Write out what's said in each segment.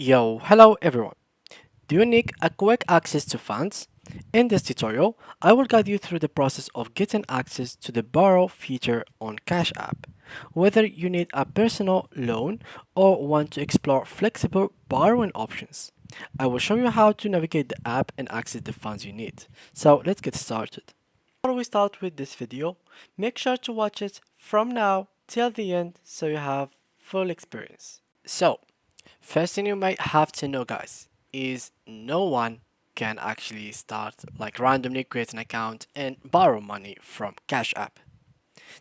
Hello everyone. Do you need a quick access to funds? In this tutorial, I will guide you through the process of getting access to the borrow feature on Cash App. Whether you need a personal loan or want to explore flexible borrowing options, I will show you how to navigate the app and access the funds you need. So let's get started. Before we start with this video, make sure to watch it from now till the end so you have full experience. First thing you might have to know, guys, is no one can actually start like randomly create an account and borrow money from Cash App.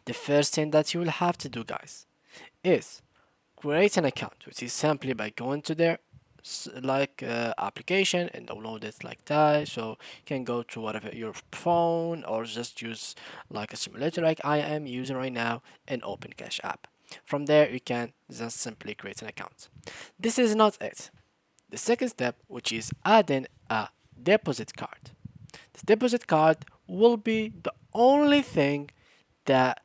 The first thing that you will have to do, guys, is create an account, which is simply by going to their application and download it like that. So you can go to whatever your phone or just use like a simulator like I am using right now and open Cash App. From there, you can just simply create an account. This is not it. The second step, which is adding a deposit card. This deposit card will be the only thing that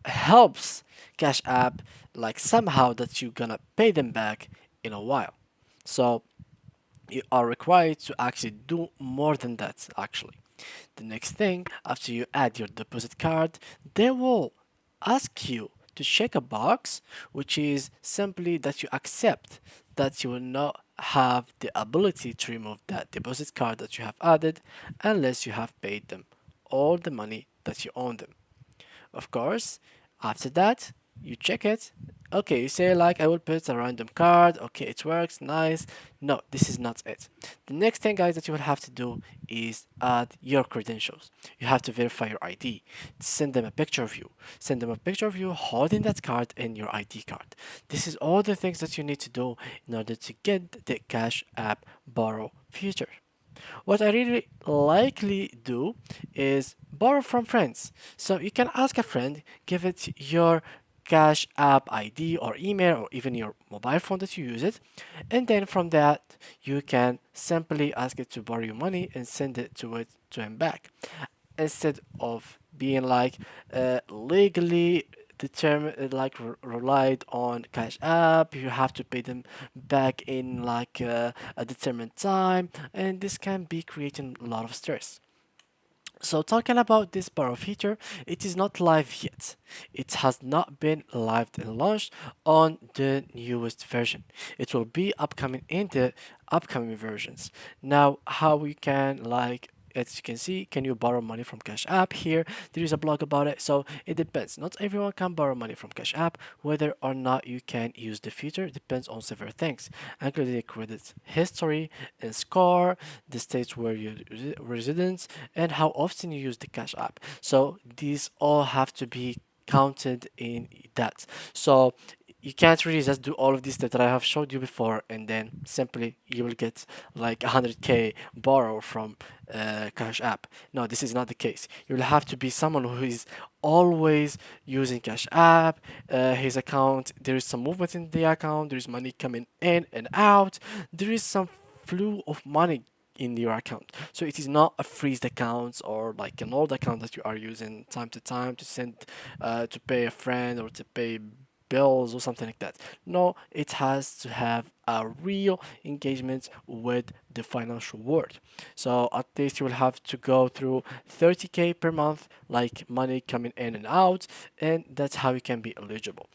helps Cash App like somehow that you're gonna pay them back in a while. So you are required to actually do more than that actually. The next thing, after you add your deposit card, they will ask you to check a box, which is simply that you accept that you will not have the ability to remove that deposit card that you have added unless you have paid them all the money that you own them. Of course, after that, you check it. Okay, you say like I will put a random card. Okay, it works, nice. No, this is not it. The next thing, guys, that you will have to do is add your credentials. You have to verify your ID. Send them a picture of you. Send them a picture of you holding that card and your ID card. This is all the things that you need to do in order to get the Cash App Borrow feature. What I really likely do is borrow from friends. So you can ask a friend, give it your Cash App ID or email or even your mobile phone that you use it, and then from that you can simply ask it to borrow your money and send it to him back instead of being like legally determined relied on Cash App. You have to pay them back in like a determined time, and this can be creating a lot of stress. So talking about this borrow feature, it is not live yet. It has not been live and launched on the newest version. It will be upcoming in the upcoming versions. Now, how we can like as you can see, can you borrow money from Cash App? Here, there is a blog about it. So it depends. Not everyone can borrow money from Cash App. Whether or not you can use the feature depends on several things, including the credit history and score, the states where you residence, and how often you use the Cash App. So these all have to be counted in that. So you can't really just do all of these that I have showed you before and then simply you will get like 100k borrow from Cash App. No, this is not the case. You'll have to be someone who is always using Cash App. His account, there is some movement in the account, there is money coming in and out, there is some flow of money in your account. So it is not a freezed account or like an old account that you are using time to time to send to pay a friend or to pay bills or something like that. No, it has to have a real engagement with the financial world. So at least you will have to go through 30k per month, like money coming in and out, and that's how you can be eligible.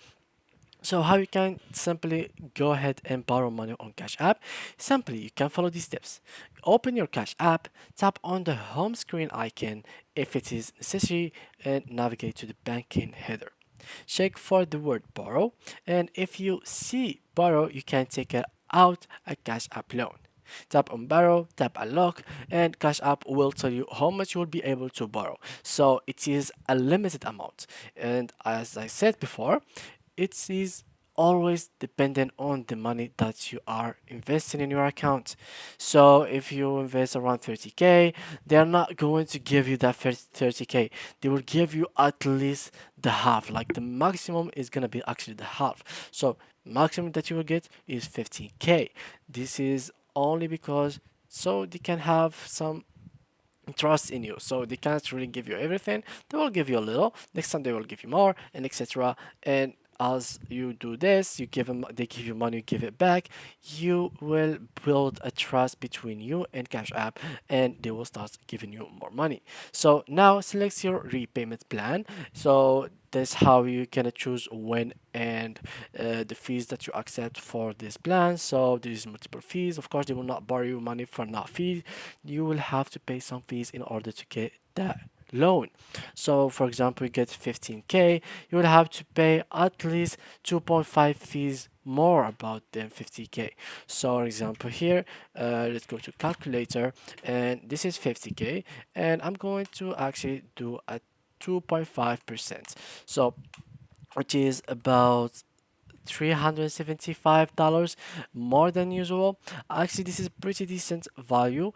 So how you can simply go ahead and borrow money on Cash App? Simply, you can follow these steps. Open your Cash App, tap on the home screen icon if it is necessary, and navigate to the banking header. Check for the word borrow, and if you see borrow, you can take it out a Cash App loan. Tap on borrow, tap unlock, and Cash App will tell you how much you will be able to borrow. So it is a limited amount, and as I said before, it is always dependent on the money that you are investing in your account. So if you invest around 30k, they're not going to give you that first 30k. They will give you at least the half. Like the maximum is gonna be actually the half. So maximum that you will get is 15k. This is only because so they can have some trust in you. So they can't really give you everything. They will give you a little. Next time they will give you more, and etc. And as you do this, you give them, they give you money, you give it back, you will build a trust between you and Cash App, and they will start giving you more money. So now select your repayment plan. So that's how you can choose when and the fees that you accept for this plan. So there's multiple fees. Of course, they will not borrow you money for not fee. You will have to pay some fees in order to get that loan. So for example, you get 15K, you will have to pay at least 2.5 fees more about than 50K. So for example here, let's go to calculator, and this is 50K, and I'm going to actually do a 2.5%. So which is about $375 more than usual. Actually, this is pretty decent value,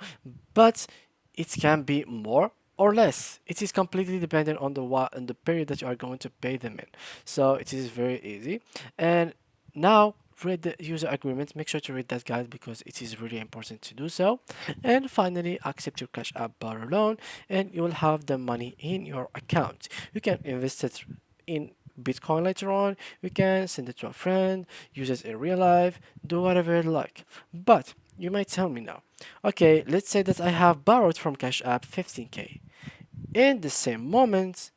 but it can be more or less. It is completely dependent on the period that you are going to pay them in. So it is very easy. And now read the user agreement. Make sure to read that, guys, because it is really important to do so. And finally, accept your Cash App borrow loan, and you will have the money in your account. You can invest it in Bitcoin later on. You can send it to a friend, use it in real life, do whatever you like. But you might tell me now, okay, let's say that I have borrowed from Cash App 15K. In the same moment,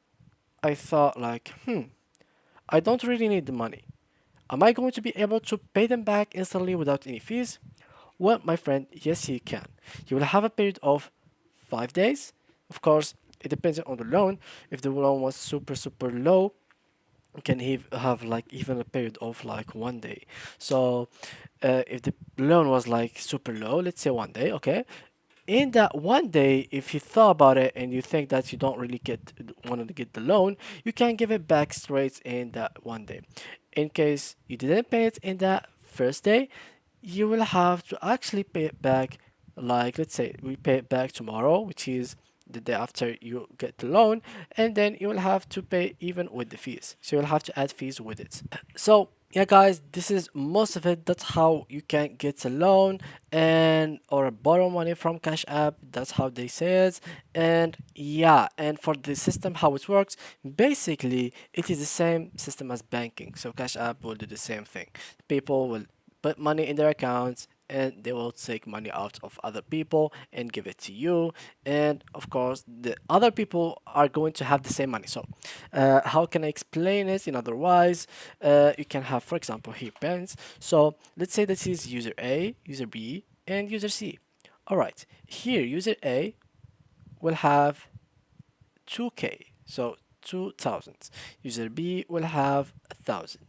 I thought like, I don't really need the money. Am I going to be able to pay them back instantly without any fees? Well, my friend, yes, you can. You will have a period of 5 days. Of course, it depends on the loan. If the loan was super low, you can have like even a period of like 1 day. So if the loan was like super low, let's say 1 day, okay, in that 1 day, if you thought about it and you think that you don't really want to get the loan, you can give it back straight in that 1 day. In case you didn't pay it in that first day, you will have to actually pay it back. Like, let's say we pay it back tomorrow, which is the day after you get the loan, and then you will have to pay even with the fees. So you'll have to add fees with it. So yeah, guys, this is most of it. That's how you can get a loan and or borrow money from Cash App. That's how they say it. And yeah, and for the system, how it works, basically it is the same system as banking. So Cash App will do the same thing. People will put money in their accounts, and they will take money out of other people and give it to you. And of course the other people are going to have the same money. So how can I explain it in otherwise? You can have, for example, here pens. So let's say this is user A, user B, and user C. All right, here user A will have 2K, so 2000. User B will have 1,000.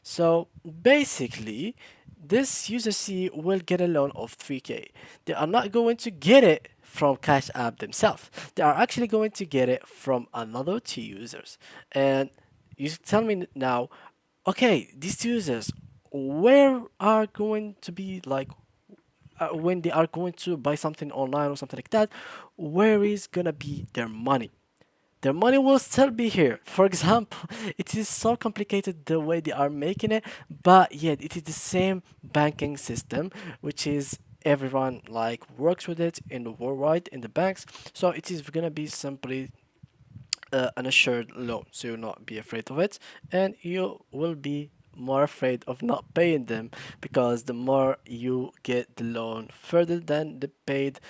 So basically, this user C will get a loan of 3K. They are not going to get it from Cash App themselves. They are actually going to get it from another two users. And you tell me now, okay, these users, where are going to be like when they are going to buy something online or something like that, where is gonna be their money? Their money will still be here. For example, it is so complicated the way they are making it, but yet it is the same banking system, which is everyone like works with it in the worldwide in the banks. So it is gonna be simply an assured loan, so you'll not be afraid of it, and you will be more afraid of not paying them, because the more you get the loan further than the paid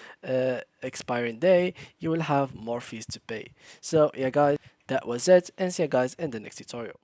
expiring day, you will have more fees to pay. So yeah, guys, that was it, and see you guys in the next tutorial.